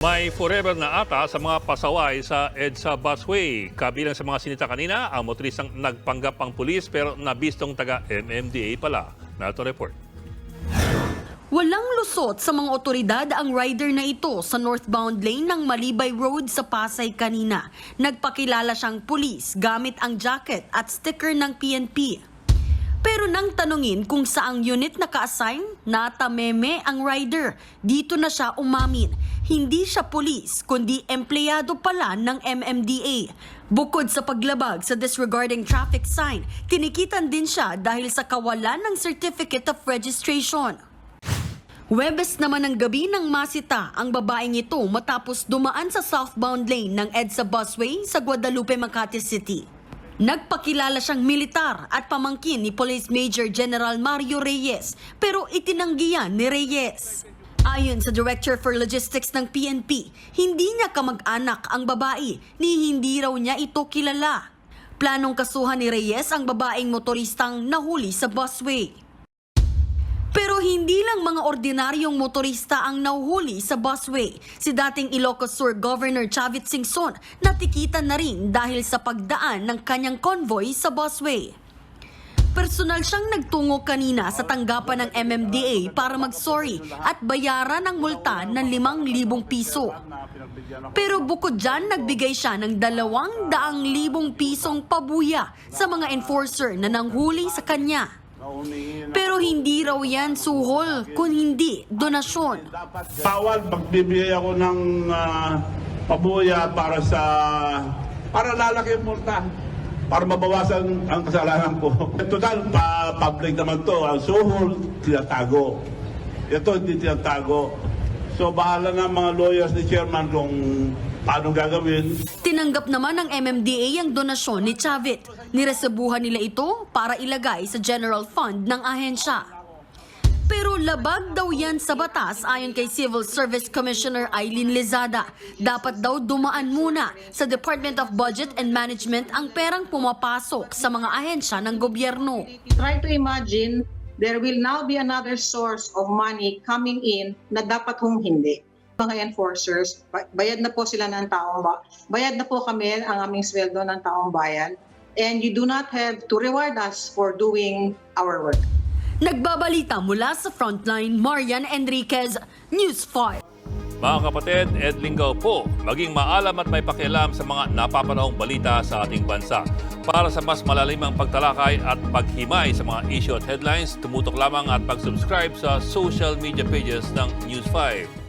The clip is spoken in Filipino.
May forever na ata sa mga pasaway sa EDSA busway. Kabilang sa mga sinita kanina, ang motoristang nagpanggap ang pulis pero nabistong taga MMDA pala. Narito report. Walang lusot sa mga otoridad ang rider na ito sa northbound lane ng Malibay Road sa Pasay kanina. Nagpakilala siyang pulis gamit ang jacket at sticker ng PNP. Pero nang tanungin kung saang unit naka-assign, natameme ang rider. Dito na siya umamin. Hindi siya pulis, kundi empleyado pala ng MMDA. Bukod sa paglabag sa disregarding traffic sign, tinikitan din siya dahil sa kawalan ng Certificate of Registration. Huwebes naman ng gabi nang masita ang babaeng ito matapos dumaan sa southbound lane ng EDSA busway sa Guadalupe, Makati City. Nagpakilala siyang militar at pamangkin ni Police Major General Mario Reyes pero itinanggihan ni Reyes. Ayon sa Director for Logistics ng PNP, hindi niya kamag-anak ang babae ni hindi raw niya ito kilala. Planong kasuhan ni Reyes ang babaeng motoristang nahuli sa busway. Pero hindi lang mga ordinaryong motorista ang nahuhuli sa busway. Si dating Ilocos Sur Governor Chavit Singson natikitan na rin dahil sa pagdaan ng kanyang convoy sa busway. Personal siyang nagtungo kanina sa tanggapan ng MMDA para mag-sorry at bayaran ang multa ng 5,000 piso. Pero bukod dyan, nagbigay siya ng 200,000 pisong pabuya sa mga enforcer na nanghuli sa kanya. Pero hindi raw yan suhol, kung hindi donasyon. Bawal magbibigay ako ng pabuya para lalaki yung multa, para mabawasan ang kasalanan ko. Total, public naman to. Ang suhol, tinatago. Ito hindi tinatago. So bahala na mga lawyers ni Chairman kung paano gagawin. Tinanggap naman ng MMDA ang donasyon ni Chavit. Niresebuhan nila ito para ilagay sa general fund ng ahensya. Pero labag daw yan sa batas ayon kay Civil Service Commissioner Eileen Lizada. Dapat daw dumaan muna sa Department of Budget and Management ang perang pumapasok sa mga ahensya ng gobyerno. Try to imagine there will now be another source of money coming in na dapat hindi. Mga enforcers, bayad na po sila ng bayad na po kami ang aming sweldo ng taong bayan. And you do not have to reward us for doing our work. Nagbabalita mula sa Frontline, Marian Enriquez, News 5. Mga kapatid, Ed Lingaw po, maging maalam at may pakialam sa mga napapanahong balita sa ating bansa. Para sa mas malalimang pagtalakay at paghimay sa mga issue at headlines, tumutok lamang at pag-subscribe sa social media pages ng News 5.